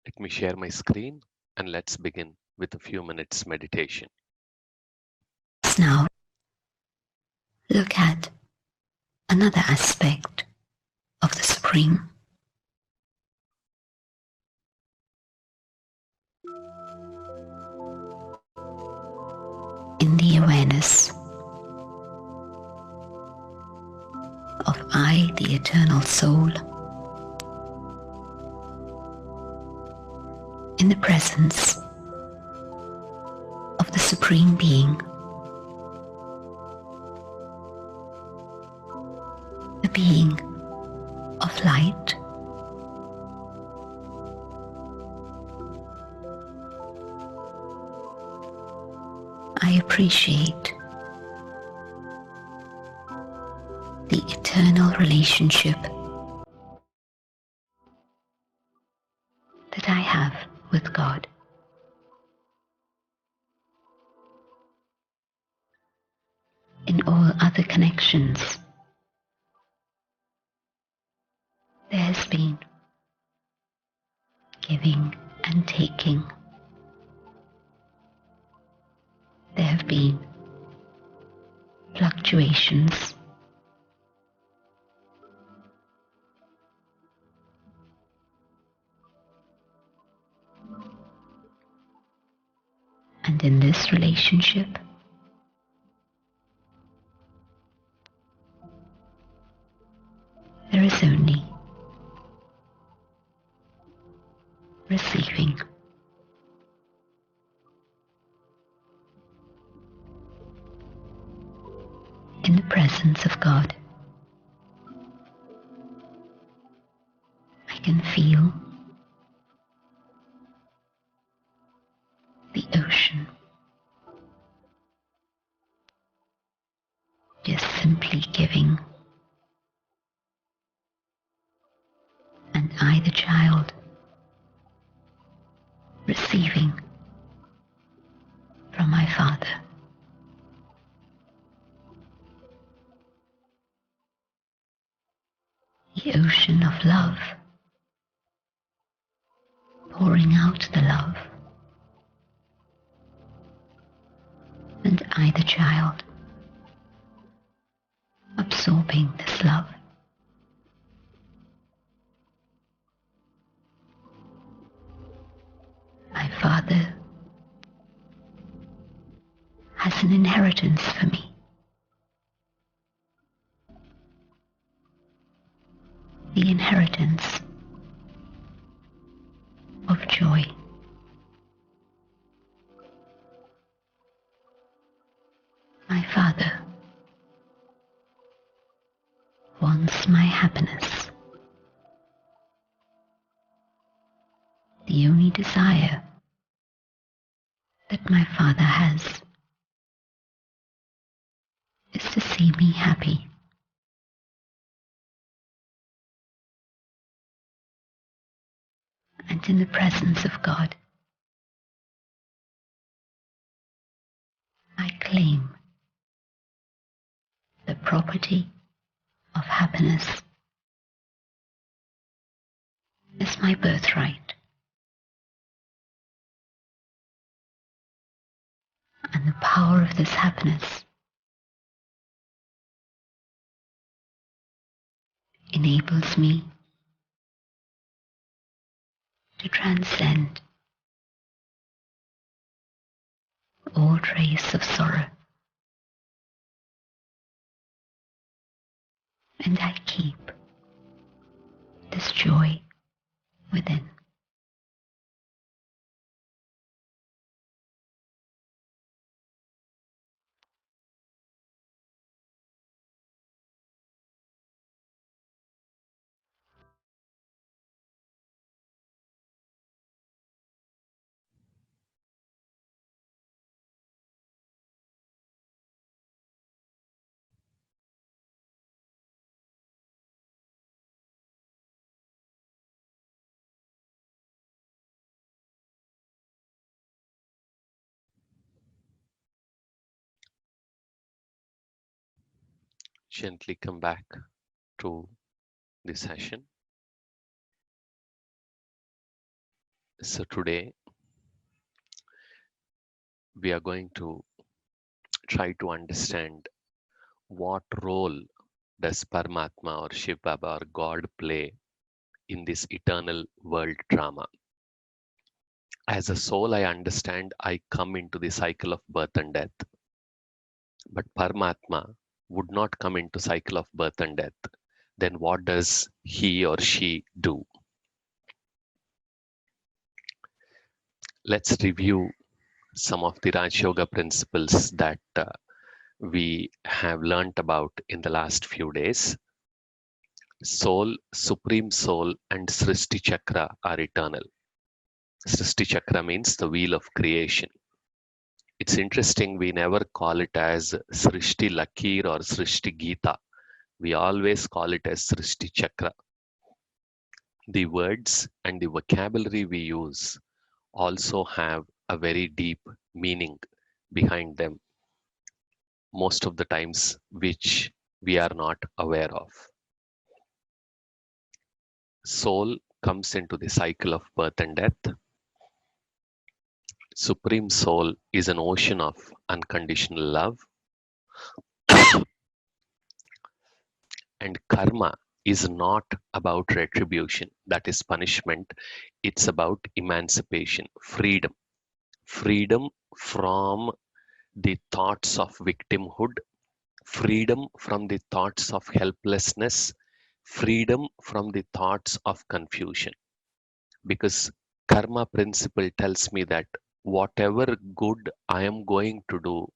Let me share my screen and let's begin with a few minutes meditation. Now, look at another aspect of the Supreme. In the awareness of I, the Eternal Soul, in the presence of the Supreme Being, the being of light, I appreciate the eternal relationship that I have with God. In all other connections, there has been giving and taking. There have been fluctuations. And in this relationship, there is only receiving. In the presence of God, I can feel the ocean just simply giving, and I, the child, receiving from my Father. The ocean of love, pouring out the love, and I, the child, absorbing this love. My Father has an inheritance for me. The inheritance of joy. My Father wants my happiness. The only desire that my Father has is to see me happy. And in the presence of God, I claim the property of happiness as my birthright. And the power of this happiness enables me to transcend all trace of sorrow. And I keep this joy within. Gently come back to the session. So today we are going to try to understand what role does Paramatma or Shiv Baba or God play in this eternal world drama. As a soul, I understand I come into the cycle of birth and death, but Paramatma would not come into cycle of birth and death. Then what does he or she do? Let's review some of the Rajayoga principles that we have learnt about in the last few days. Soul, Supreme Soul, and Srishti Chakra are eternal. Srishti Chakra means the wheel of creation. It's interesting, we never call it as Srishti Lakir or Srishti Gita. We always call it as Srishti Chakra. The words and the vocabulary we use also have a very deep meaning behind them, most of the times, which we are not aware of. Soul comes into the cycle of birth and death. Supreme Soul is an ocean of unconditional love, and karma is not about retribution, that is punishment. It's about emancipation, freedom. Freedom from the thoughts of victimhood, freedom from the thoughts of helplessness, freedom from the thoughts of confusion. Because karma principle tells me that whatever good I am going to do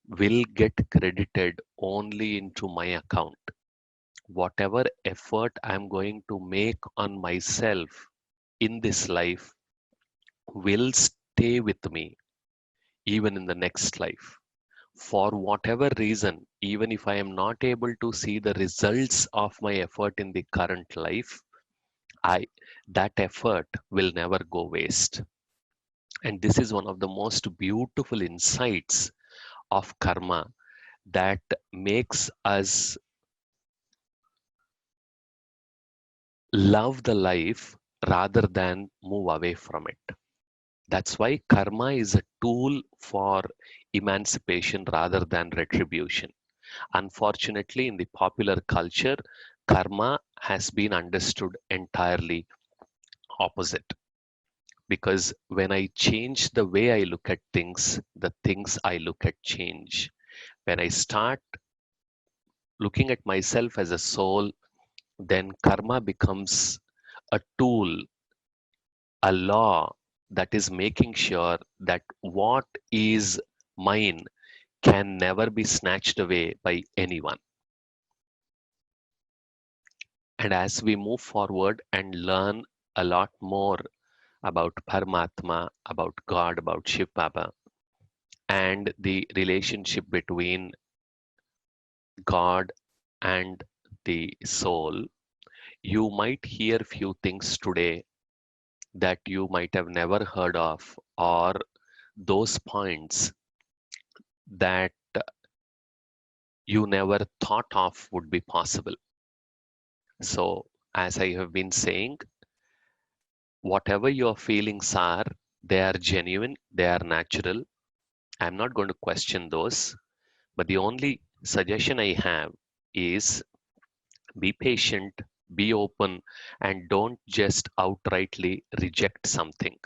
will get credited only into my account. Whatever effort I'm going to make on myself in this life will stay with me even in the next life. For whatever reason, even if I am not able to see the results of my effort in the current life, I that effort will never go waste. And this is one of the most beautiful insights of karma that makes us love the life rather than move away from it. That's why karma is a tool for emancipation rather than retribution. Unfortunately, in the popular culture, karma has been understood entirely opposite. Because when I change the way I look at things, the things I look at change. When I start looking at myself as a soul, then karma becomes a tool, a law that is making sure that what is mine can never be snatched away by anyone. And as we move forward and learn a lot more about Paramatma, about God, about Shiv Baba, and the relationship between God and the soul, you might hear few things today that you might have never heard of, or those points that you never thought of would be possible. So, as I have been saying, whatever your feelings are, they are genuine, they are natural. I'm not going to question those, but the only suggestion I have is be patient, be open, and don't just outrightly reject something.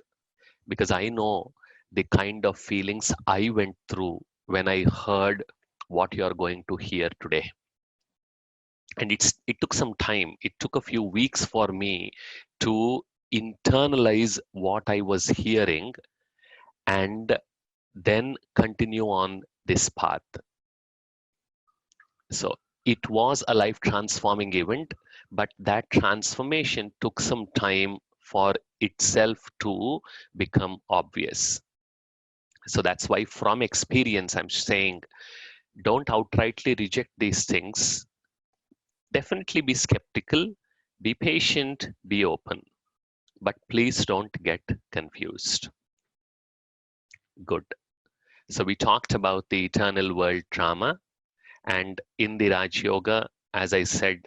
Because I know the kind of feelings I went through when I heard what you are going to hear today. And it took some time. It took a few weeks for me to internalize what I was hearing and then continue on this path. So it was a life transforming event, but that transformation took some time for itself to become obvious. So that's why, from experience, I'm saying don't outrightly reject these things. Definitely be skeptical, be patient, be open, but please don't get confused. Good. So we talked about the eternal world drama, and in the Raj Yoga, as I said,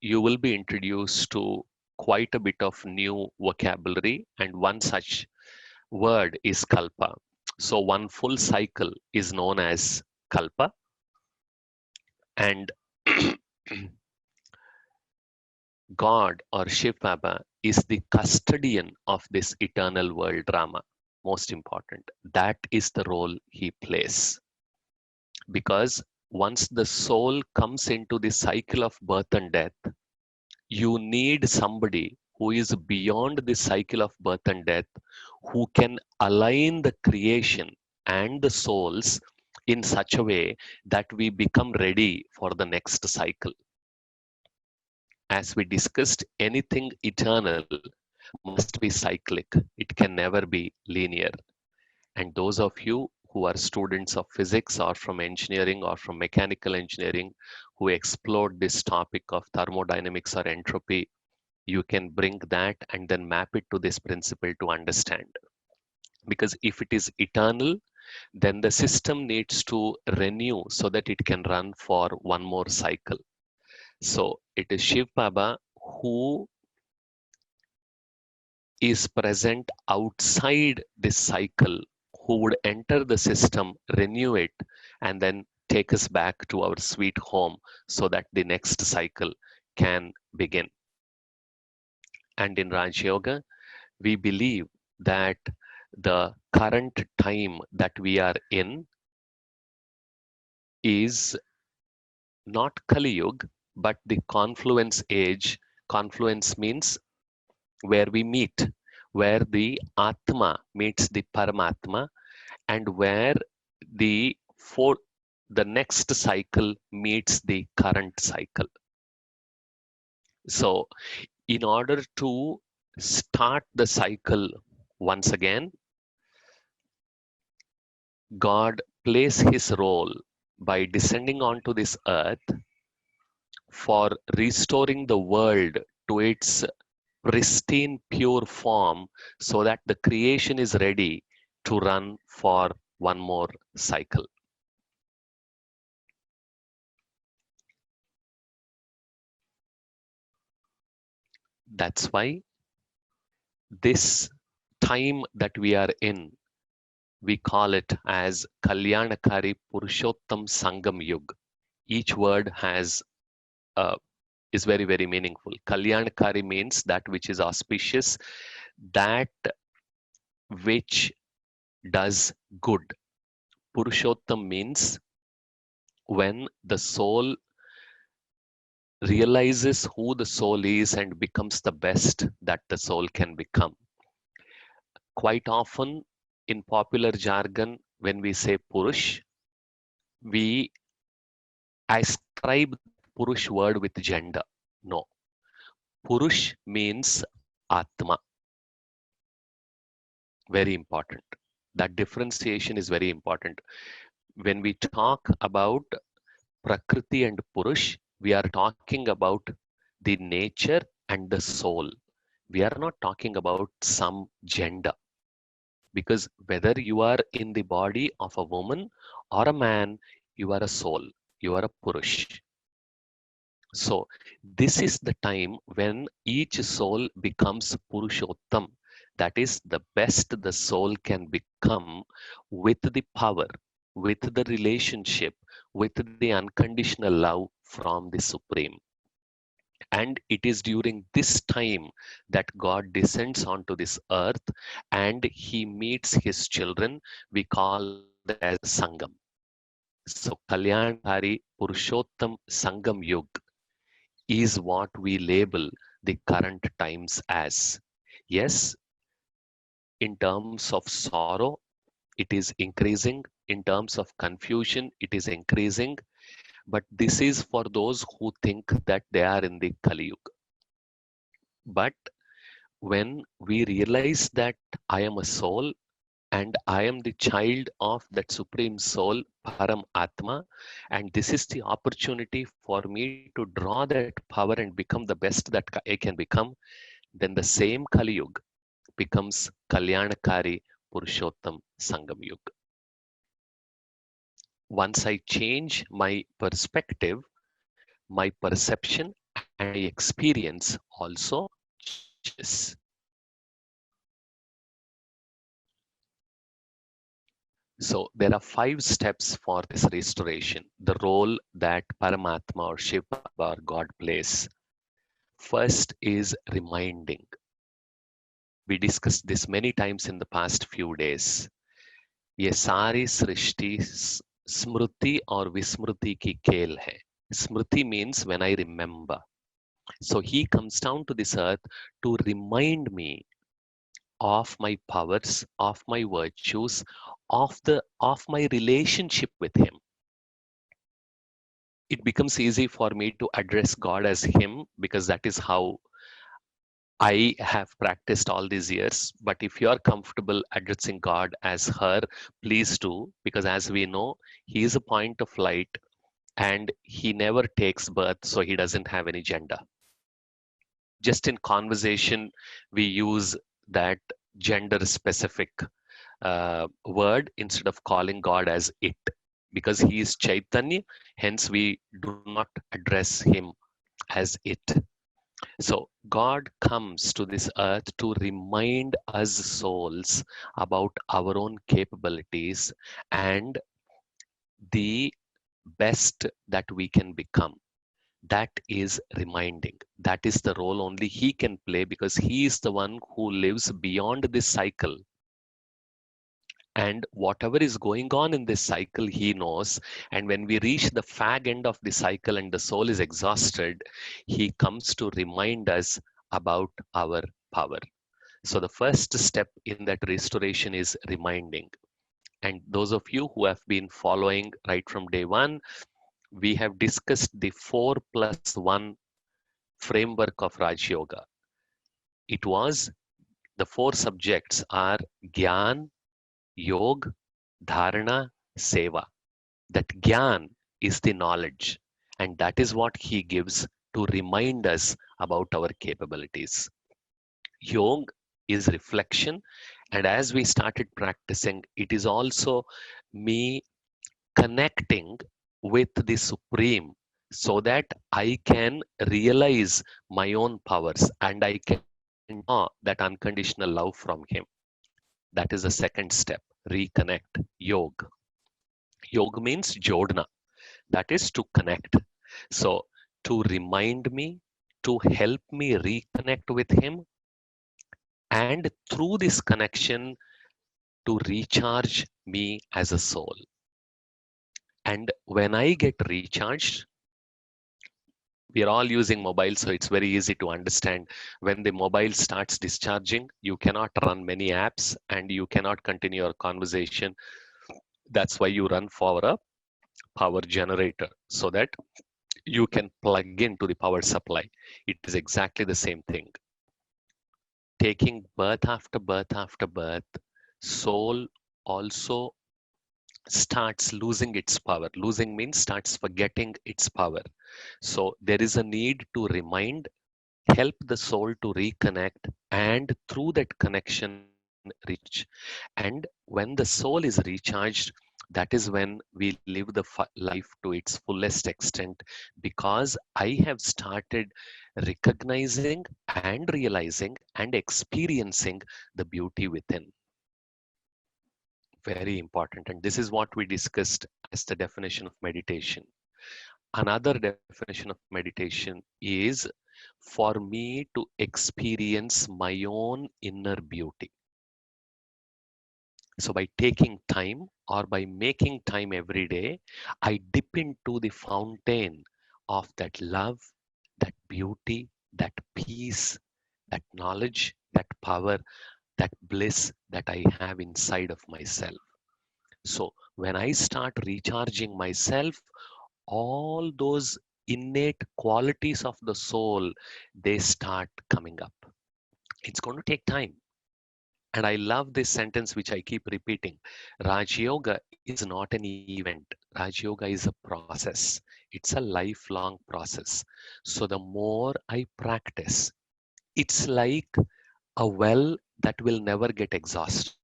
you will be introduced to quite a bit of new vocabulary, and one such word is kalpa. So one full cycle is known as kalpa, and God or Shiv Baba is the custodian of this eternal world drama. Most important. That is the role he plays. Because once the soul comes into the cycle of birth and death, you need somebody who is beyond the cycle of birth and death, who can align the creation and the souls in such a way that we become ready for the next cycle. As we discussed, anything eternal must be cyclic. It can never be linear. And those of you who are students of physics or from engineering or from mechanical engineering who explored this topic of thermodynamics or entropy, you can bring that and then map it to this principle to understand. Because if it is eternal, then the system needs to renew so that it can run for one more cycle. So it is Shiv Baba who is present outside this cycle, who would enter the system, renew it, and then take us back to our sweet home so that the next cycle can begin. And in Rajayoga, we believe that the current time that we are in is not Kali Yuga, but the confluence age. Confluence means where we meet, where the Atma meets the Paramatma, and where the for the next cycle meets the current cycle. So, in order to start the cycle once again, God plays his role by descending onto this earth for restoring the world to its pristine, pure form so that the creation is ready to run for one more cycle. That's why this time that we are in, we call it as Kalyanakari Purushottam Sangam Yug. Each word has is very, very meaningful. Kalyanakari means that which is auspicious, that which does good. Purushottam means when the soul realizes who the soul is and becomes the best that the soul can become. Quite often in popular jargon, when we say Purush, we ascribe that Purush word with gender. No. Purush means Atma. Very important. That differentiation is very important. When we talk about Prakriti and Purush, we are talking about the nature and the soul. We are not talking about some gender. Because whether you are in the body of a woman or a man, you are a soul, you are a Purush. So, this is the time when each soul becomes Purushottam. That is the best the soul can become with the power, with the relationship, with the unconditional love from the Supreme. And it is during this time that God descends onto this earth and he meets his children. We call that as Sangam. So, Kalyanakari Purushottam Sangam Yug is what we label the current times as. Yes, in terms of sorrow, it is increasing. In terms of confusion, it is increasing. But this is for those who think that they are in the Kali Yuga. But when we realize that I am a soul and I am the child of that Supreme Soul, Param Atma, and this is the opportunity for me to draw that power and become the best that I can become, then the same Kali Yuga becomes Kalyanakari Purushottam Sangam Yuga. Once I change my perspective, my perception and my experience also change. conscious. So there are 5 steps for this restoration, the role that Paramatma or Shiv Baba or God plays. First is reminding. We discussed this many times in the past few days. ये सारी सृष्टि स्मृति और विस्मृति की खेल है. Smriti means when I remember. So he comes down to this earth to remind me of my powers, of my virtues, of my relationship with him. It becomes easy for me to address God as him because that is how I have practiced all these years. But if you are comfortable addressing God as her, please do, because as we know, he is a point of light and he never takes birth, so he doesn't have any gender. Just in conversation, we use that gender specific word instead of calling God as it, because he is Chaitanya, hence we do not address him as it. So God comes to this earth to remind us souls about our own capabilities and the best that we can become. That is reminding. That is the role only he can play because he is the one who lives beyond this cycle. And whatever is going on in this cycle, he knows. And when we reach the fag end of the cycle and the soul is exhausted, he comes to remind us about our power. So the first step in that restoration is reminding. And those of you who have been following right from day one, we have discussed the 4+1 framework of Rajayoga. It was the 4 subjects are Gyan, Yog, Dharana, Seva. That Gyan is the knowledge, and that is what he gives to remind us about our capabilities. Yog is reflection, and as we started practicing, it is also me connecting with the Supreme so that I can realize my own powers and I can draw that unconditional love from Him. That is the second step, reconnect, Yog. Yog means Jodna, that is to connect. So, to remind me, to help me reconnect with Him, and through this connection, to recharge me as a soul. And when I get recharged, we are all using mobile, so it's very easy to understand. When the mobile starts discharging, you cannot run many apps and you cannot continue your conversation. That's why you run for a power generator so that you can plug into the power supply. It is exactly the same thing. Taking birth after birth after birth, soul also starts losing its power. Losing means starts forgetting its power. So there is a need to remind, help the soul to reconnect, and through that connection reach. And when the soul is recharged, that is when we live the life to its fullest extent, because I have started recognizing and realizing and experiencing the beauty within. Very important. And this is what we discussed as the definition of meditation. Another definition of meditation is for me to experience my own inner beauty. So by taking time or by making time every day, I dip into the fountain of that love, that beauty, that peace, that knowledge, that power, that bliss that I have inside of myself. So when I start recharging myself, all those innate qualities of the soul, they start coming up. It's going to take time. And I love this sentence which I keep repeating. Raj Yoga is not an event. Raj Yoga is a process. It's a lifelong process. So the more I practice, it's like a well that will never get exhausted.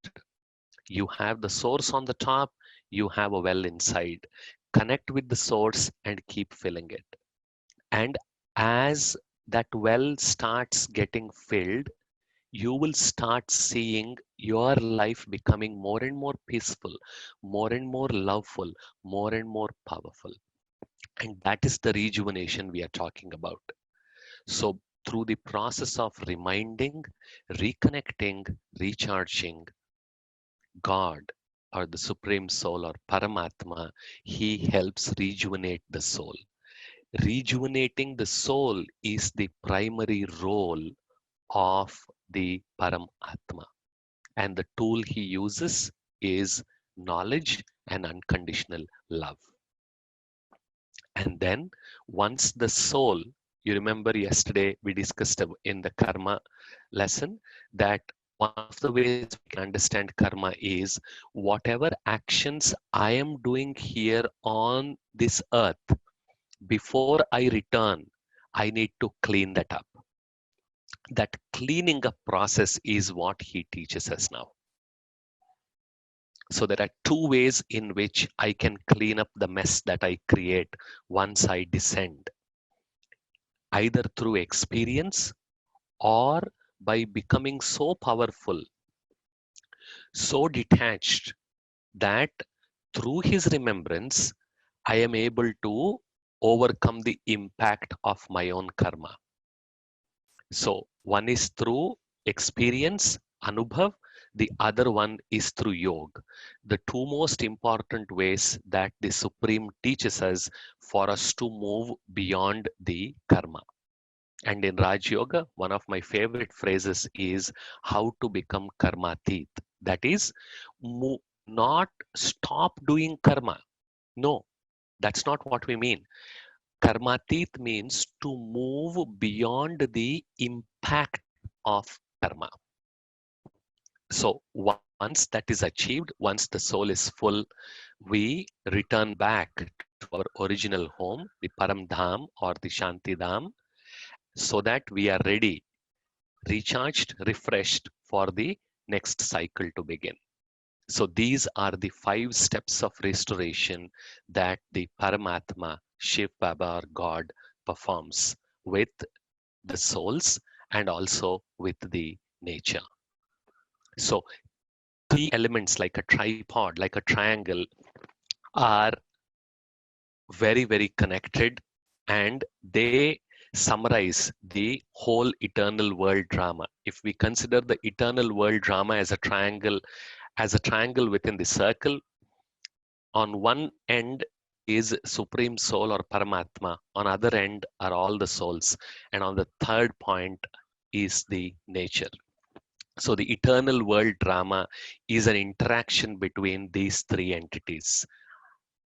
You have the source on the top, you have a well inside. Connect with the source and keep filling it. And as that well starts getting filled, you will start seeing your life becoming more and more peaceful, more and more loveful, more and more powerful. And that is the rejuvenation we are talking about. So, through the process of reminding, reconnecting, recharging, God or the Supreme Soul or Paramatma, He helps rejuvenate the soul. Rejuvenating the soul is the primary role of the Paramatma. And the tool he uses is knowledge and unconditional love. And then once the soul, you remember yesterday we discussed in the karma lesson that one of the ways we can understand karma is whatever actions I am doing here on this earth, before I return, I need to clean that up. That cleaning up process is what he teaches us now. So there are two ways in which I can clean up the mess that I create once I descend, either through experience or by becoming so powerful, so detached that through his remembrance, I am able to overcome the impact of my own karma. So one is through experience, anubhav, the other one is through yoga. The two most important ways that the Supreme teaches us for us to move beyond the karma. And in Raj Yoga, one of my favorite phrases is how to become karmatit. That is, not stop doing karma. No, that's not what we mean. Karmatit means to move beyond the impact of karma. So once that is achieved, once the soul is full, we return back to our original home, the Param Dham or the Shanti Dham, so that we are ready, recharged, refreshed for the next cycle to begin. So these are the 5 steps of restoration that the Paramatma, Shiv Baba or God performs with the souls and also with the nature. So three elements like a tripod, like a triangle, are very, very connected, and they summarize the whole eternal world drama. If we consider the eternal world drama as a triangle within the circle, on one end is Supreme Soul or Paramatma, on other end are all the souls, and on the third point is the nature. So the eternal world drama is an interaction between these three entities,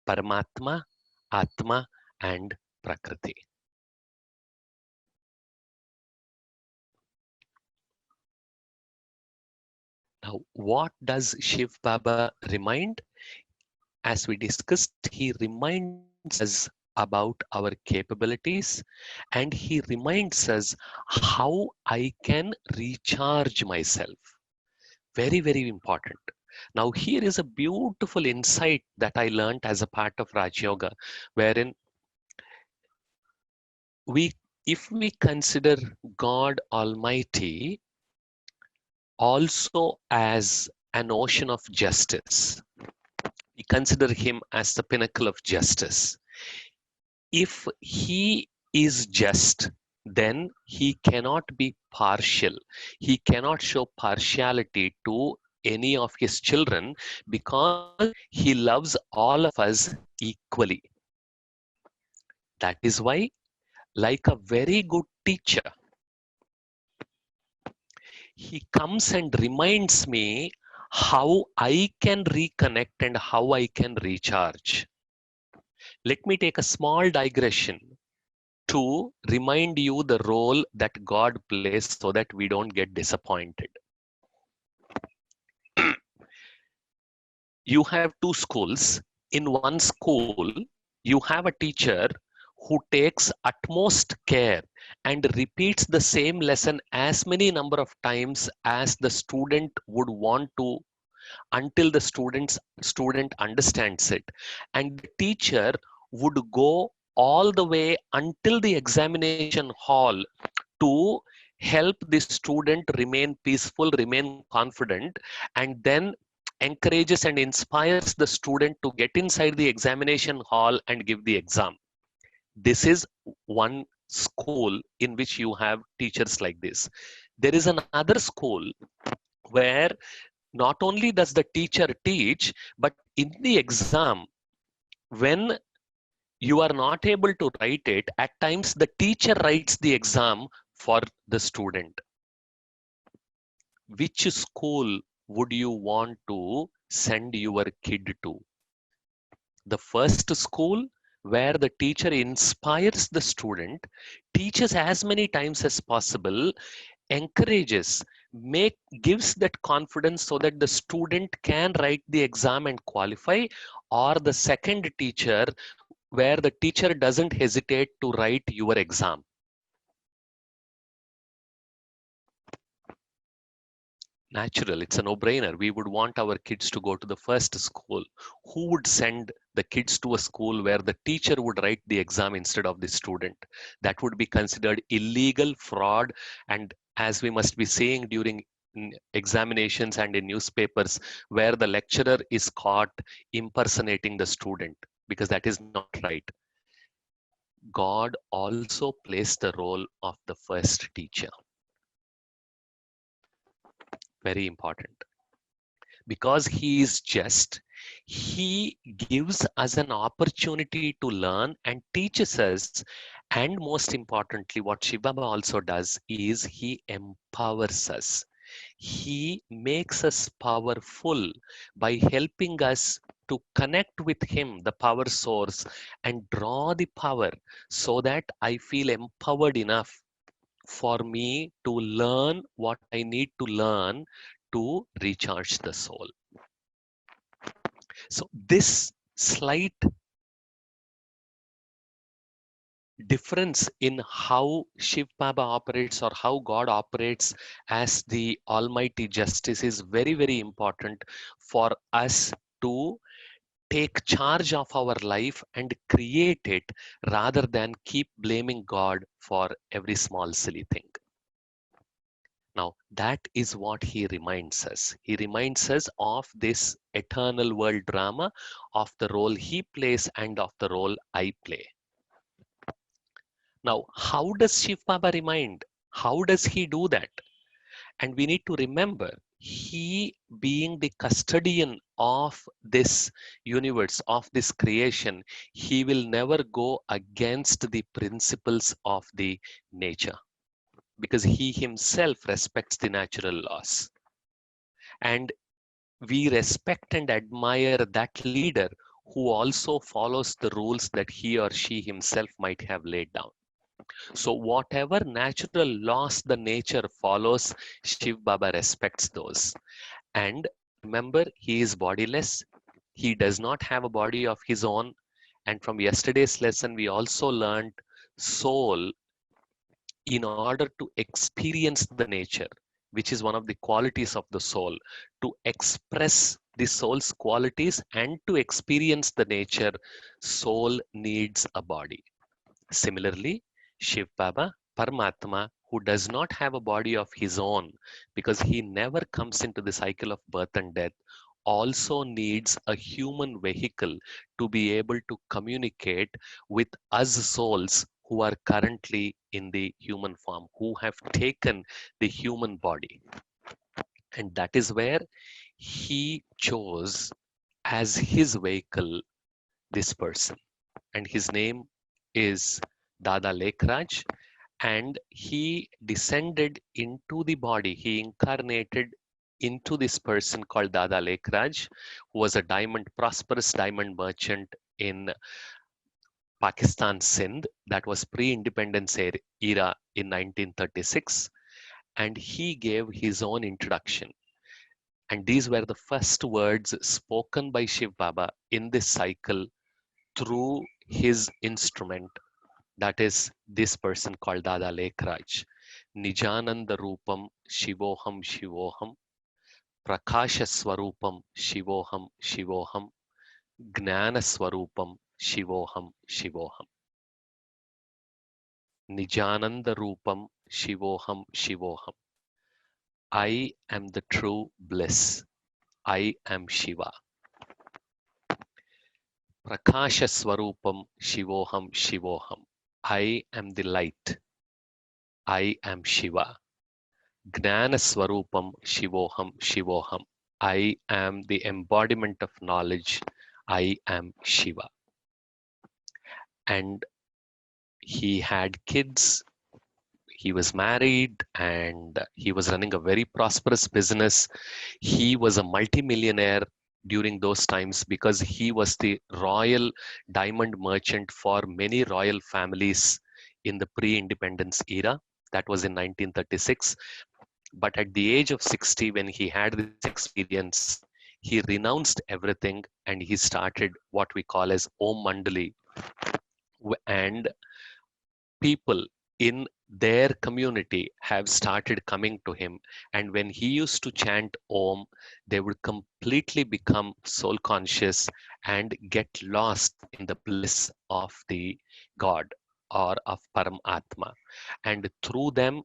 Paramatma, Atma, and Prakriti. Now, what does Shiv Baba remind? As we discussed, he reminds us about our capabilities, and he reminds us how I can recharge myself. Very, very important. Now, here is a beautiful insight that I learned as a part of Raj Yoga, wherein we, if we consider God Almighty also as an ocean of justice, we consider him as the pinnacle of justice. If he is just, then he cannot be partial. He cannot show partiality to any of his children because he loves all of us equally. That is why, like a very good teacher, he comes and reminds me how I can reconnect and how I can recharge. Let me take a small digression to remind you the role that God plays so that we don't get disappointed. You have two schools. In one school, you have a teacher who takes utmost care and repeats the same lesson as many number of times as the student would want to until the student understands it, and the teacher would go all the way until the examination hall to help the student remain peaceful, remain confident, and then encourages and inspires the student to get inside the examination hall and give the exam. This is one school in which you have teachers like this. There is another school where not only does the teacher teach, but in the exam, when you are not able to write it, at times the teacher writes the exam for the student. Which school would you want to send your kid to? The first school where the teacher inspires the student, teaches as many times as possible, encourages, make gives that confidence so that the student can write the exam and qualify, or the second teacher where the teacher doesn't hesitate to write your exam. Natural, it's a no-brainer. We would want our kids to go to the first school. Who would send the kids to a school where the teacher would write the exam instead of the student? That would be considered illegal, fraud, and as we must be seeing during examinations and in newspapers, where the lecturer is caught impersonating the student, because that is not right. God also plays the role of the first teacher. Very important. Because he is just, he gives us an opportunity to learn and teaches us. And most importantly, what ShivBaba also does is he empowers us. He makes us powerful by helping us to connect with him, the power source, and draw the power so that I feel empowered enough for me to learn what I need to learn to recharge the soul. So this slight difference in how Shiv Baba operates or how God operates as the Almighty Justice is very, very important for us to take charge of our life and create it rather than keep blaming God for every small silly thing. Now, that is what he reminds us. He reminds us of this eternal world drama, of the role he plays and of the role I play. Now, how does Shiv Baba remind? How does he do that? And we need to remember, he being the custodian of this universe, of this creation, he will never go against the principles of the nature because he himself respects the natural laws. And we respect and admire that leader who also follows the rules that he or she himself might have laid down. So whatever natural laws the nature follows, Shiv Baba respects those. And remember, he is bodiless. He does not have a body of his own. And from yesterday's lesson, we also learned soul, in order to experience the nature, which is one of the qualities of the soul, to express the soul's qualities and to experience the nature, soul needs a body. Similarly, Shiv Baba, Paramatma, who does not have a body of his own because he never comes into the cycle of birth and death, also needs a human vehicle to be able to communicate with us souls who are currently in the human form, who have taken the human body. And that is where he chose as his vehicle this person. And his name is Dada Lekraj, and he descended into the body. He incarnated into this person called Dada Lekraj, who was a prosperous diamond merchant in Pakistan, Sindh. That was pre-independence era in 1936. And he gave his own introduction. And these were the first words spoken by Shiv Baba in this cycle through his instrument, that is this person called Dada Lekraj. Nijananda Rupam Shivoham Shivoham Prakasha Swarupam Shivoham Shivoham Gnana Swarupam Shivoham Shivoham. Nijananda Rupam Shivoham Shivoham. I am the true bliss. I am Shiva. Prakasha Swarupam Shivoham Shivoham. I am the light. I am Shiva. Gnana Swarupam Shivoham Shivoham. I am the embodiment of knowledge. I am Shiva. And he had kids, he was married, and he was running a very prosperous business. He was a multimillionaire during those times because he was the royal diamond merchant for many royal families in the pre-independence era. That was in 1936. But at the age of 60, when he had this experience, he renounced everything and he started what we call as Om Mandali. And people in their community have started coming to him. And when he used to chant Om, they would completely become soul conscious and get lost in the bliss of the God or of Paramatma. And through them,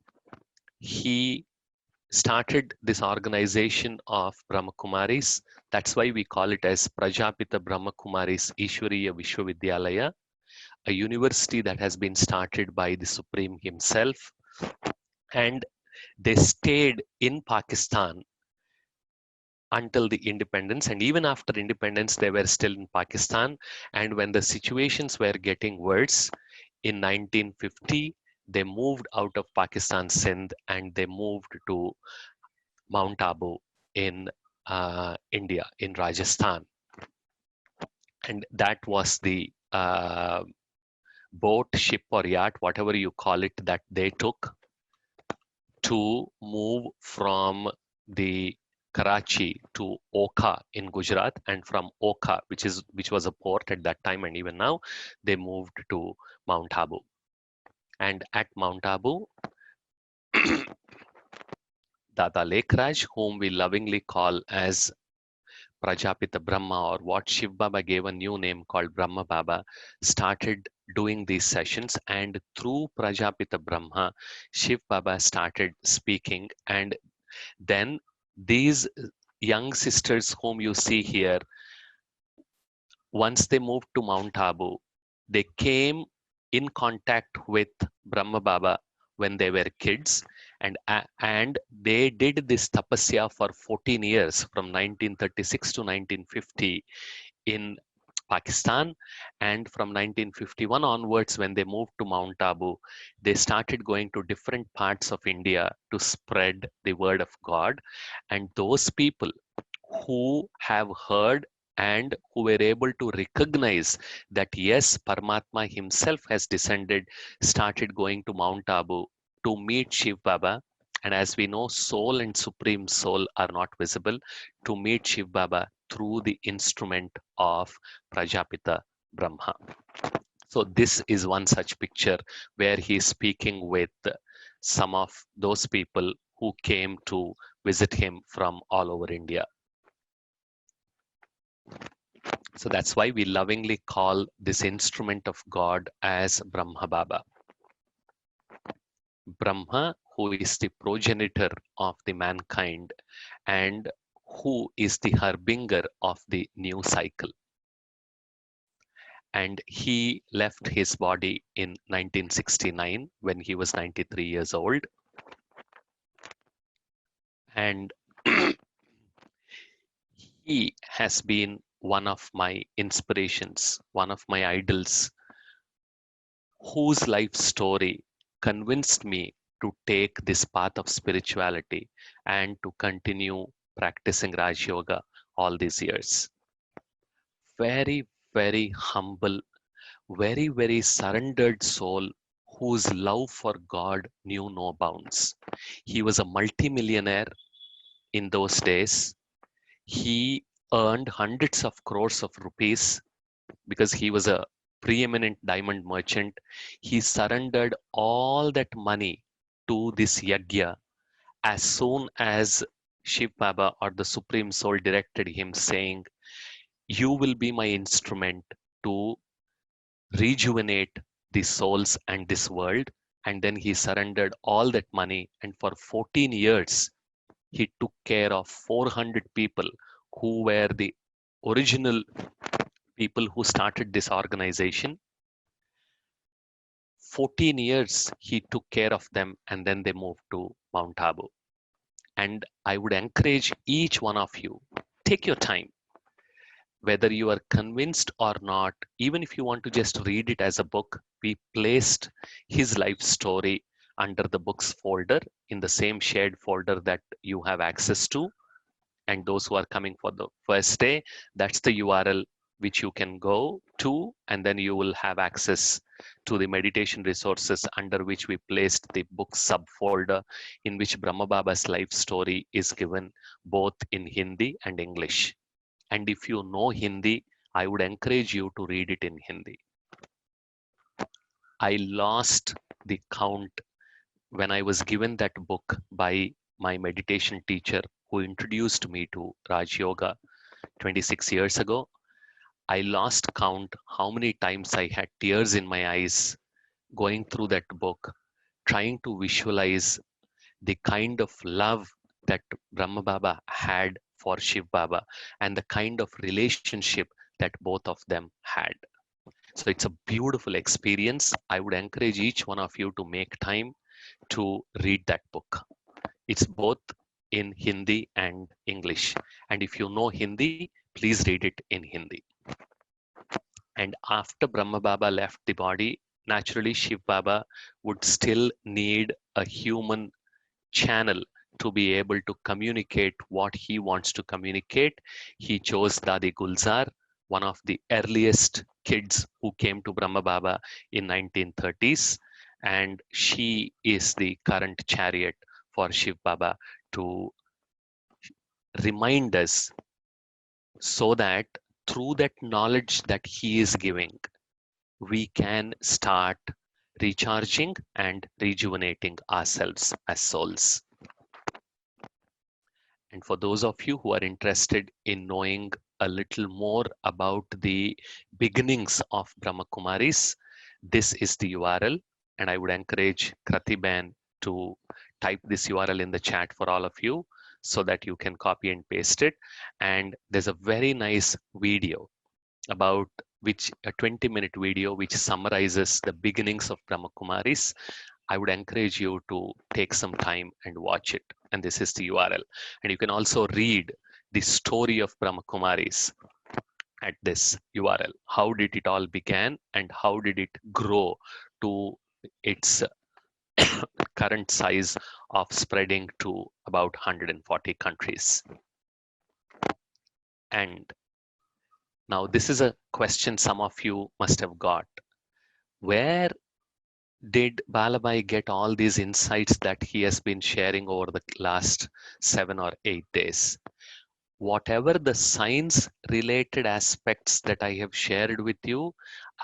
he started this organization of Brahma Kumaris. That's why we call it as Prajapita Brahma Kumaris Ishwariya Vishwavidyalaya, a university that has been started by the Supreme himself. And they stayed in Pakistan until the independence. And even after independence, they were still in Pakistan. And when the situations were getting worse, in 1950, they moved out of Pakistan, Sindh, and they moved to Mount Abu in India, in Rajasthan. And that was the boat, ship, or yacht, whatever you call it, that they took to move from the Karachi to Oka in Gujarat, and from Oka, which was a port at that time and even now, they moved to Mount Abu. And at Mount Abu, Dada Lekraj, whom we lovingly call as Prajapita Brahma, or what Shiv Baba gave a new name called Brahma Baba, started doing these sessions. And through Prajapita Brahma, Shiv Baba started speaking. And then these young sisters whom you see here, once they moved to Mount Abu, they came in contact with Brahma Baba when they were kids, and they did this tapasya for 14 years from 1936 to 1950 in Pakistan. And from 1951 onwards, when they moved to Mount Abu, they started going to different parts of India to spread the word of God. And those people who have heard and who were able to recognize that yes, Paramatma himself has descended, started going to Mount Abu to meet Shiv Baba. And as we know, soul and supreme soul are not visible, to meet Shiv Baba through the instrument of Prajapita Brahma. So this is one such picture where he is speaking with some of those people who came to visit him from all over India. So that's why we lovingly call this instrument of God as Brahma Baba. Brahma, who is the progenitor of the mankind and who is the harbinger of the new cycle. And he left his body in 1969 when he was 93 years old. And he has been one of my inspirations, one of my idols, whose life story convinced me to take this path of spirituality and to continue practicing Rajayoga all these years. Very, very humble, very, very surrendered soul whose love for God knew no bounds. He was a multimillionaire in those days. He earned hundreds of crores of rupees because he was a preeminent diamond merchant. He surrendered all that money to this yagya as soon as Shiv Baba or the Supreme Soul directed him, saying, "You will be my instrument to rejuvenate the souls and this world." and then he surrendered all that money, and for 14 years he took care of 400 people who were the original people who started this organization. 14 years he took care of them, and then they moved to Mount Abu. And I would encourage each one of you, take your time, whether you are convinced or not. Even if you want to just read it as a book, we placed his life story under the books folder in the same shared folder that you have access to. And those who are coming for the first day, that's the URL which you can go to, and then you will have access to the meditation resources under which we placed the book subfolder in which Brahma Baba's life story is given both in Hindi and English. And if you know Hindi, I would encourage you to read it in Hindi. I lost the count when I was given that book by my meditation teacher who introduced me to Rajayoga 26 years ago. I lost count how many times I had tears in my eyes going through that book, trying to visualize the kind of love that Brahma Baba had for Shiv Baba and the kind of relationship that both of them had. So it's a beautiful experience. I would encourage each one of you to make time to read that book. It's both in Hindi and English. And if you know Hindi, please read it in Hindi. And after Brahma Baba left the body, naturally Shiv Baba would still need a human channel to be able to communicate what he wants to communicate. He chose Dadi Gulzar, one of the earliest kids who came to Brahma Baba in 1930s, and she is the current chariot for Shiv Baba to remind us, so that through that knowledge that he is giving, we can start recharging and rejuvenating ourselves as souls. And for those of you who are interested in knowing a little more about the beginnings of Brahma Kumaris, this is the URL. And I would encourage Kratiban to type this URL in the chat for all of you so that you can copy and paste it. And there's a very nice video about which a 20-minute video which summarizes the beginnings of Brahma Kumaris. I would encourage you to take some time and watch it. And this is the URL. And you can also read the story of Brahma Kumaris at this URL. How did it all begin and how did it grow to its current size of spreading to about 140 countries? And now this is a question some of you must have got. Where did Balabai get all these insights that he has been sharing over the last 7 or 8 days? Whatever the science related aspects that I have shared with you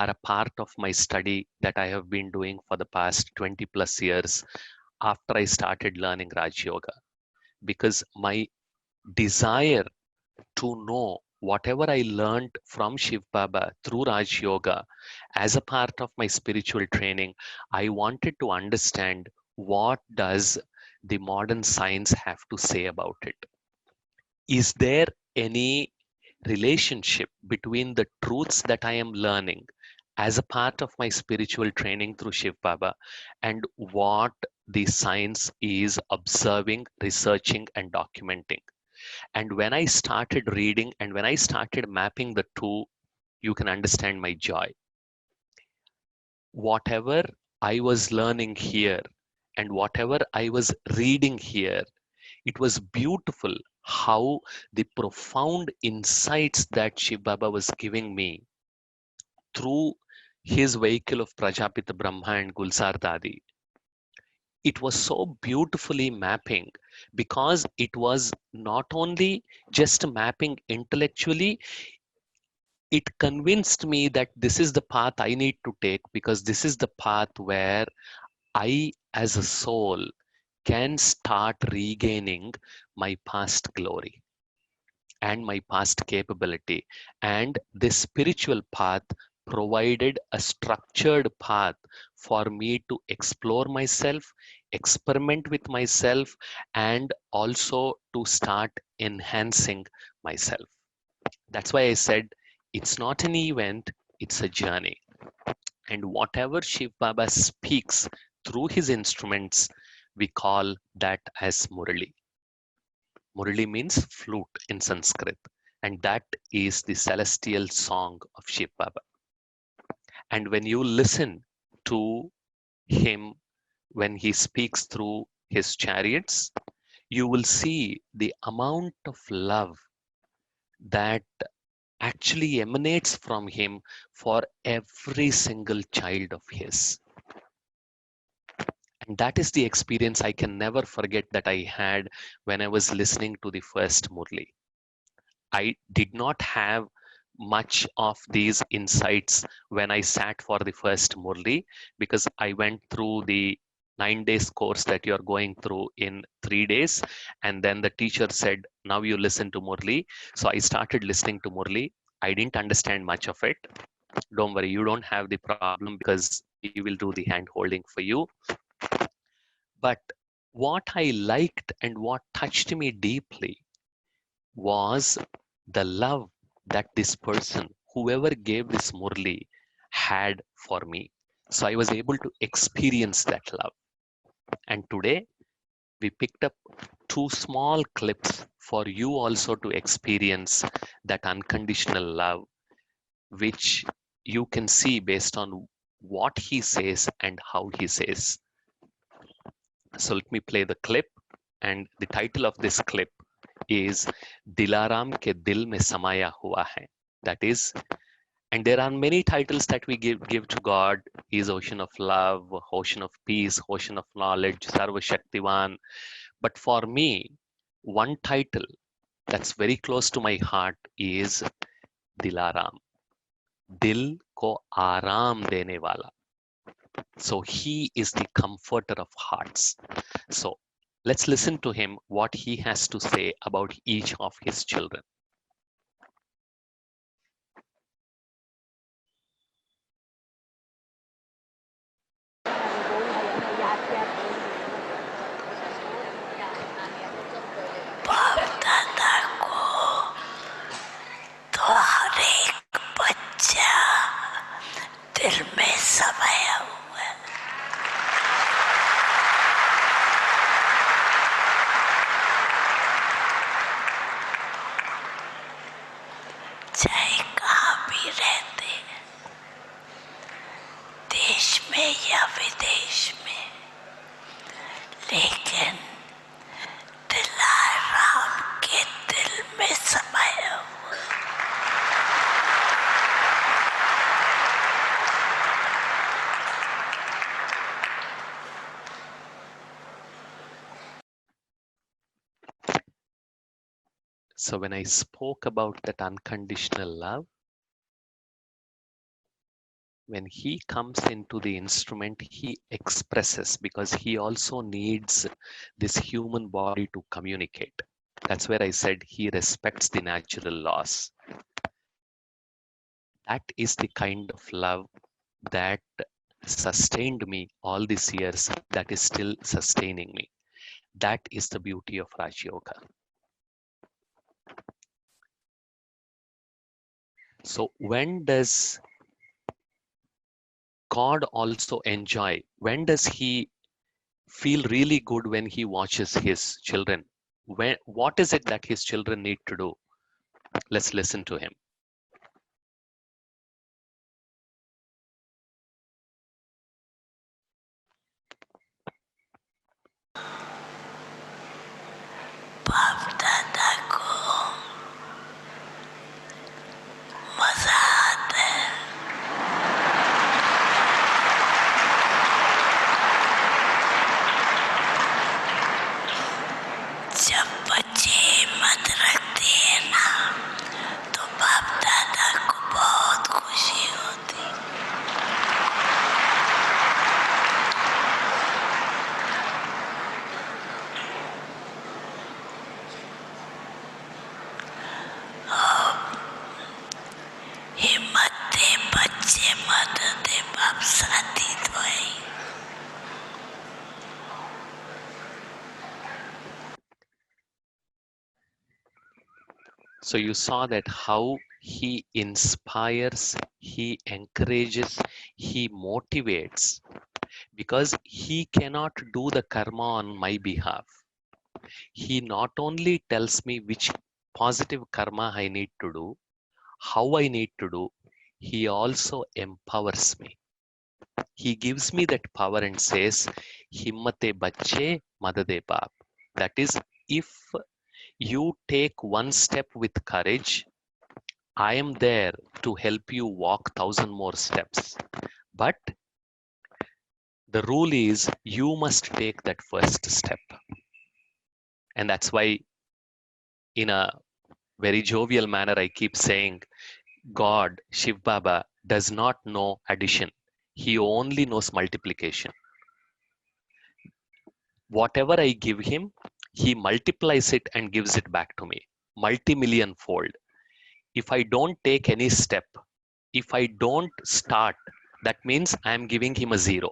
are a part of my study that I have been doing for the past 20 plus years after I started learning Raj Yoga. Because my desire to know whatever I learned from Shiv Baba through Raj Yoga as a part of my spiritual training, I wanted to understand what does the modern science have to say about it. Is there any relationship between the truths that I am learning as a part of my spiritual training through Shiv Baba and what the science is observing, researching, and documenting? And when I started reading and when I started mapping the two, you can understand my joy. Whatever I was learning here and whatever I was reading here, it was beautiful how the profound insights that Shiv Baba was giving me through his vehicle of Prajapita Brahma and Gulzar Dadi. It was so beautifully mapping because it was not only just mapping intellectually, it convinced me that this is the path I need to take because this is the path where I, as a soul, can start regaining my past glory and my past capability. And this spiritual path provided a structured path for me to explore myself, experiment with myself, and also to start enhancing myself. That's why I said it's not an event, it's a journey. And whatever Shiv Baba speaks through his instruments, we call that as Murali. Murali means flute in Sanskrit, and that is the celestial song of Shiv Baba. And when you listen to him when he speaks through his chariots, you will see the amount of love that actually emanates from him for every single child of his. And that is the experience I can never forget that I had when I was listening to the first Murli. I did not have much of these insights when I sat for the first Murli, because I went through the 9 days course that you're going through in 3 days. And then the teacher said, now you listen to Murli. So I started listening to Murli. I didn't understand much of it. Don't worry, you don't have the problem because we will do the hand holding for you. But what I liked and what touched me deeply was the love that this person, whoever gave this Murli, had for me. So I was able to experience that love. And today we picked up two small clips for you also to experience that unconditional love, which you can see based on what he says and how he says. So let me play the clip, and the title of this clip is Dilaram ke dil mein samaya hua hai. That is, and there are many titles that we give to God. He is ocean of love, ocean of peace, ocean of knowledge, Sarva Shaktivan. But for me, one title that's very close to my heart is Dilaram. Dil ko aaram dene wala. So he is the comforter of hearts. So let's listen to him, what he has to say about each of his children. So when I spoke about that unconditional love, when he comes into the instrument, he expresses, because he also needs this human body to communicate. That's where I said he respects the natural laws. That is the kind of love that sustained me all these years, that is still sustaining me. That is the beauty of Rajayoga. So when does God also enjoy? When does he feel really good when he watches his children? What is it that his children need to do? Let's listen to him. So you saw that how he inspires, he encourages, he motivates because he cannot do the karma on my behalf. He not only tells me which positive karma I need to do, how I need to do, he also empowers me. He gives me that power and says, Himmate bacche madade baap. That is, if you take one step with courage, I am there to help you walk 1,000 more steps. But the rule is you must take that first step. And that's why, in a very jovial manner, I keep saying, God, Shiv Baba, does not know addition. He only knows multiplication. Whatever I give him, he multiplies it and gives it back to me, multi-million fold. If I don't take any step, if I don't start, that means I am giving him a zero.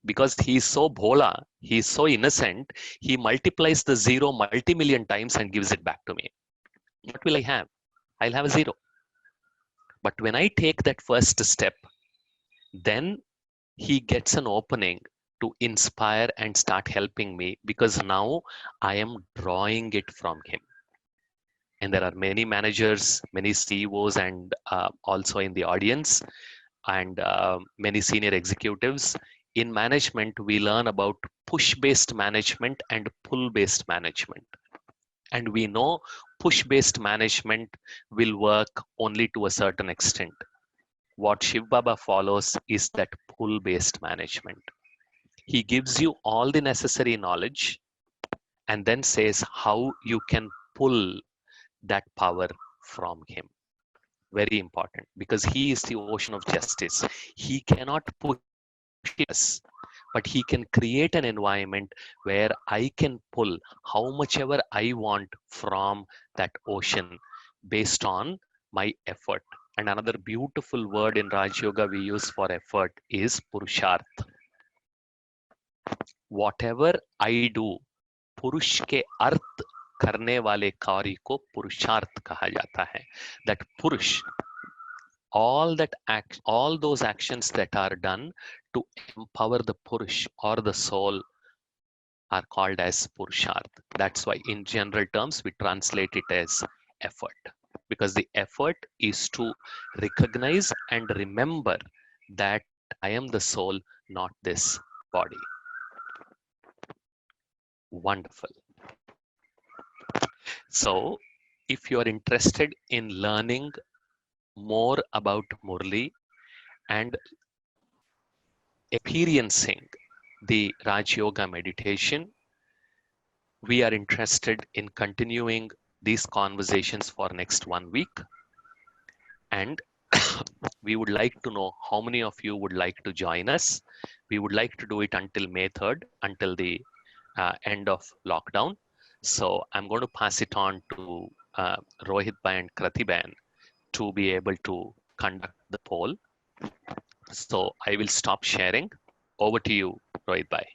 Because he is so bhola, he is so innocent, he multiplies the zero multi-million times and gives it back to me. What will I have? I'll have a zero. But when I take that first step, then he gets an opening to inspire and start helping me because now I am drawing it from him. And there are many managers, many CEOs, and also in the audience, and many senior executives. In management, we learn about push based management and pull based management. And we know push based management will work only to a certain extent. What Shiv Baba follows is that pull based management. He gives you all the necessary knowledge and then says how you can pull that power from him. Very important because he is the ocean of justice. He cannot push us, but he can create an environment where I can pull how much ever I want from that ocean based on my effort. And another beautiful word in Raj Yoga we use for effort is Purusharth. Whatever I do, पुरुष के अर्थ करने वाले कार्य को पुरुषार्थ कहा जाता है. That purush, all those actions that are done to empower the purush or the soul are called as purusharth. That's why in general terms we translate it as effort, because the effort is to recognize and remember that I am the soul, not this body. Wonderful. So if you are interested in learning more about Murli and experiencing the Raj Yoga meditation, we are interested in continuing these conversations for next 1 week. And we would like to know how many of you would like to join us. We would like to do it until May 3rd, until the end of lockdown. So I'm going to pass it on to Rohit Bhai and Krati Bhain to be able to conduct the poll. So I will stop sharing. Over to you, Rohit Bhai.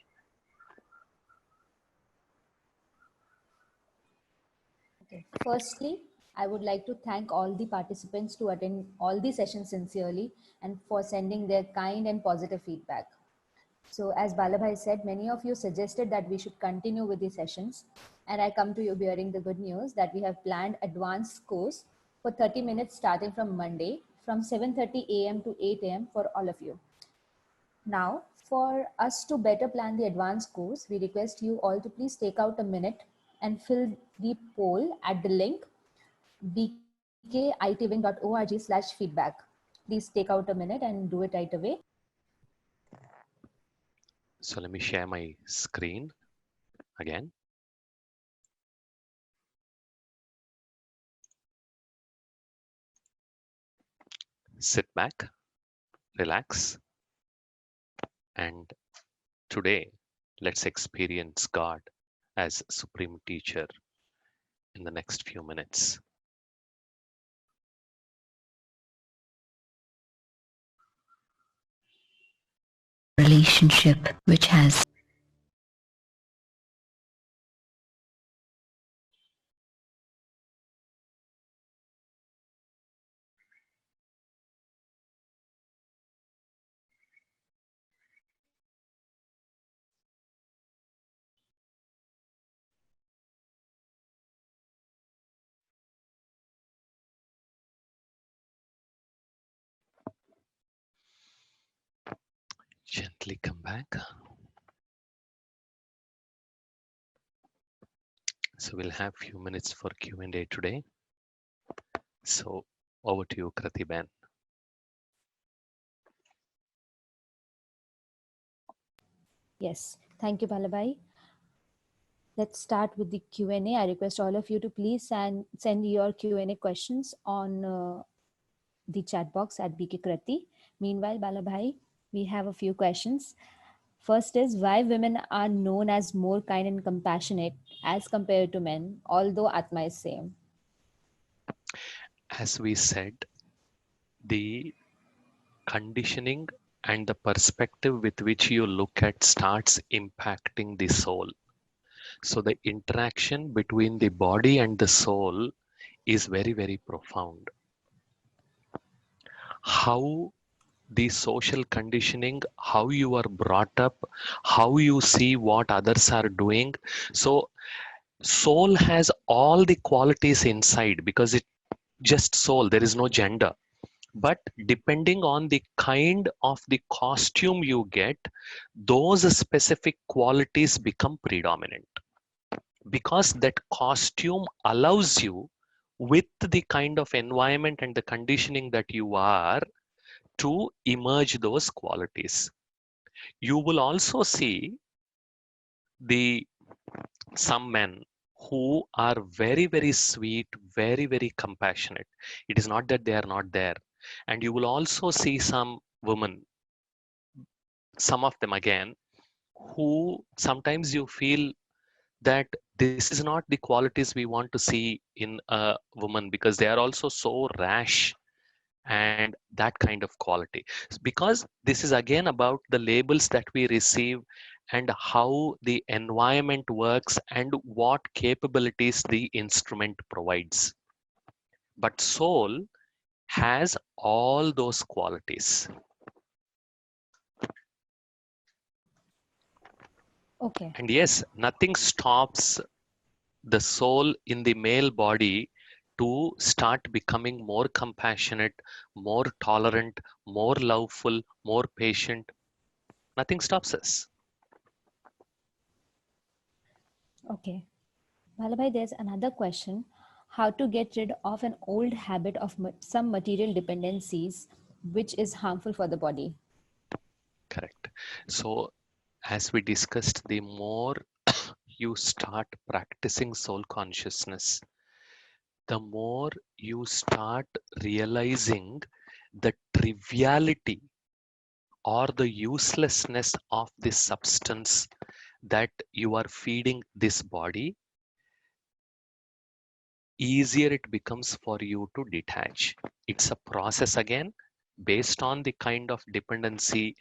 Okay. Firstly, I would like to thank all the participants to attend all the sessions sincerely and for sending their kind and positive feedback. So as Balabhai said, many of you suggested that we should continue with the sessions, and I come to you bearing the good news that we have planned advanced course for 30 minutes starting from Monday from 7:30 a.m. to 8 a.m. for all of you. Now, for us to better plan the advanced course, we request you all to please take out a minute and fill the poll at the link bkitwin.org/feedback. Please take out a minute and do it right away. So let me share my screen again. Sit back, relax, and today let's experience God as Supreme Teacher in the next few minutes. Relationship which has Gently come back. So we'll have few minutes for Q&A today. So over to you, Kratiban. Yes, thank you, Balabai. Let's start with the Q&A. I request all of you to please send your Q&A questions on the chat box at BK Krati. Meanwhile, Balabai, we have a few questions. First is why women are known as more kind and compassionate as compared to men, although Atma is same. As we said, the conditioning and the perspective with which you look at starts impacting the soul. So the interaction between the body and the soul is very, very profound. How the social conditioning, how you are brought up, how you see what others are doing. So soul has all the qualities inside because it just soul, there is no gender. But depending on the kind of the costume you get, those specific qualities become predominant because that costume allows you, with the kind of environment and the conditioning that you are, to emerge those qualities. You will also see the some men who are very, very sweet, very, very compassionate. It is not that they are not there. And you will also see some women, some of them again, who sometimes you feel that this is not the qualities we want to see in a woman, because they are also so rash and that kind of quality. Because this is again about the labels that we receive and how the environment works and what capabilities the instrument provides. But soul has all those qualities. Okay. And yes, nothing stops the soul in the male body to start becoming more compassionate, more tolerant, more loveful, more patient. Nothing stops us. Okay. Balabai, there's another question. How to get rid of an old habit of some material dependencies which is harmful for the body? Correct. So, as we discussed, the more you start practicing soul consciousness, the more you start realizing the triviality or the uselessness of this substance that you are feeding this body, easier it becomes for you to detach. It's a process again. Based on the kind of dependency,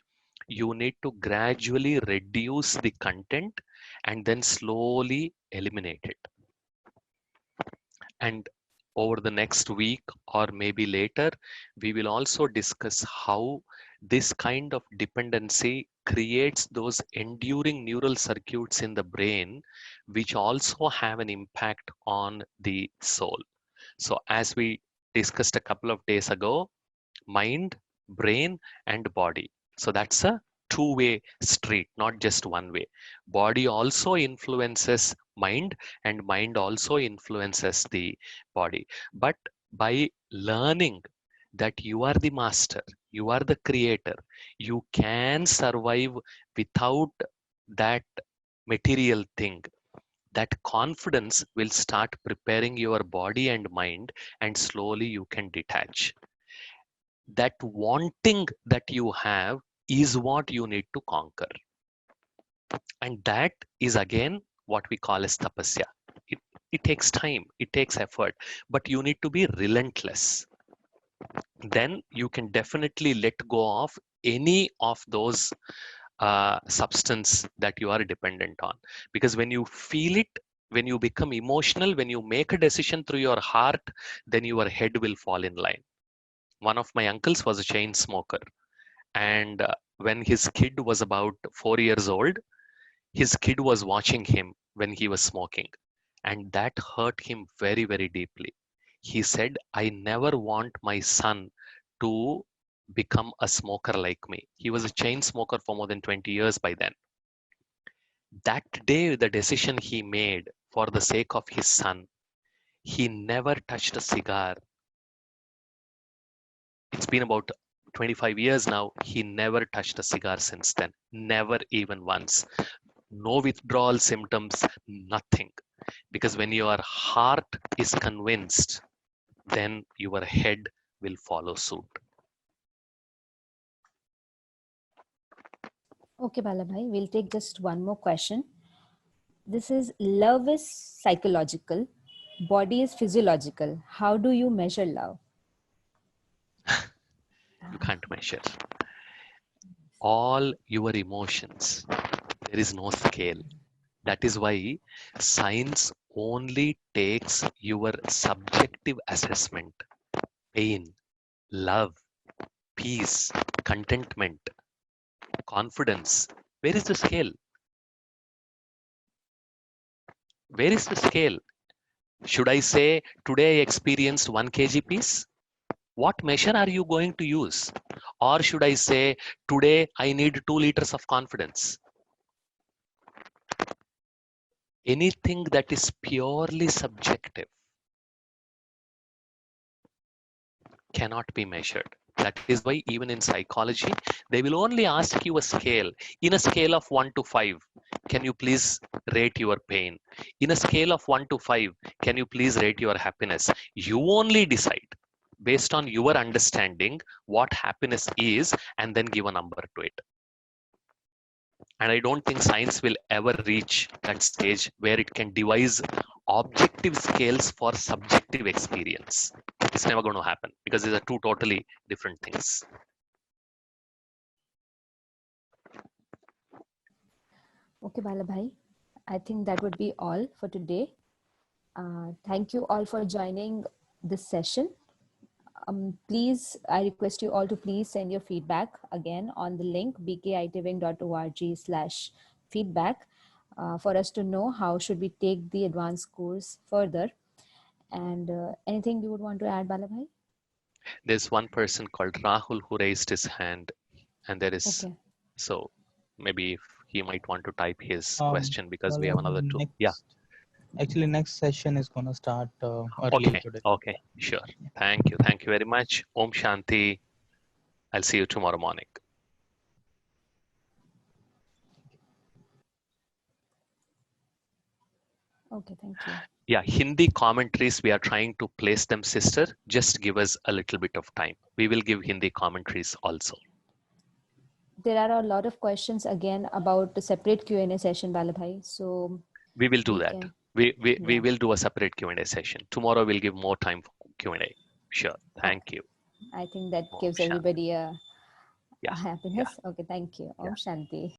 you need to gradually reduce the content and then slowly eliminate it. And over the next week or maybe later, we will also discuss how this kind of dependency creates those enduring neural circuits in the brain, which also have an impact on the soul. So, as we discussed a couple of days ago, mind, brain, and body. So that's a two-way street, not just one way. Body also influences mind, and mind also influences the body. But by learning that you are the master, you are the creator, you can survive without that material thing. That confidence will start preparing your body and mind, and slowly you can detach. That wanting that you have is what you need to conquer, and that is again what we call as tapasya. It takes time, it takes effort, but you need to be relentless. Then you can definitely let go of any of those substance that you are dependent on, because when you feel it, when you become emotional, when you make a decision through your heart, then your head will fall in line. One of my uncles was a chain smoker, and when his kid was about 4 years old, his kid was watching him when he was smoking, and that hurt him very, very deeply. He said, I never want my son to become a smoker like me. He was a chain smoker for more than 20 years by then. That day, the decision he made for the sake of his son, he never touched a cigar. It's been about 25 years now. He never touched a cigar since then. Never even once. No withdrawal symptoms, nothing. Because when your heart is convinced, then your head will follow suit. Okay, Balabhai, we'll take just one more question. This is love is psychological, body is physiological. How do you measure love? You can't measure. All your emotions, there is no scale. That is why science only takes your subjective assessment. Pain, love, peace, contentment, confidence. Where is the scale? Where is the scale? Should I say today I experienced 1 kg peace? What measure are you going to use? Or should I say today I need 2 liters of confidence? Anything that is purely subjective cannot be measured. That is why even in psychology, they will only ask you a scale. In a scale of 1 to 5, can you please rate your pain? In a scale of 1 to 5, can you please rate your happiness? You only decide based on your understanding what happiness is and then give a number to it. And I don't think science will ever reach that stage where it can devise objective scales for subjective experience. It's never going to happen because these are two totally different things. Okay, Balabhai, I think that would be all for today. Thank you all for joining this session. Please, I request you all to please send your feedback again on the link bkitving.org/feedback for us to know how should we take the advanced course further. And anything you would want to add, Balabhai? There's one person called Rahul who raised his hand, and there is, Okay. so maybe if he might want to type his Um, question because we well, have another two. Yeah. actually, next session is gonna start early Okay. today. Okay. Sure. Thank you. Thank you very much. Om Shanti. I'll see you tomorrow morning. Okay, thank you. Yeah, Hindi commentaries, we are trying to place them, sister. Just give us a little bit of time. We will give Hindi commentaries also. There are a lot of questions again about the separate Q&A session, Balabhai. So We will do we that. can, We yeah. will do a separate Q&A session. Tomorrow we'll give more time for Q&A. Sure. Thank you. I think that Om gives Shanti. everybody a Yeah. Yeah. happiness. Okay, thank you. Yeah. Om Shanti.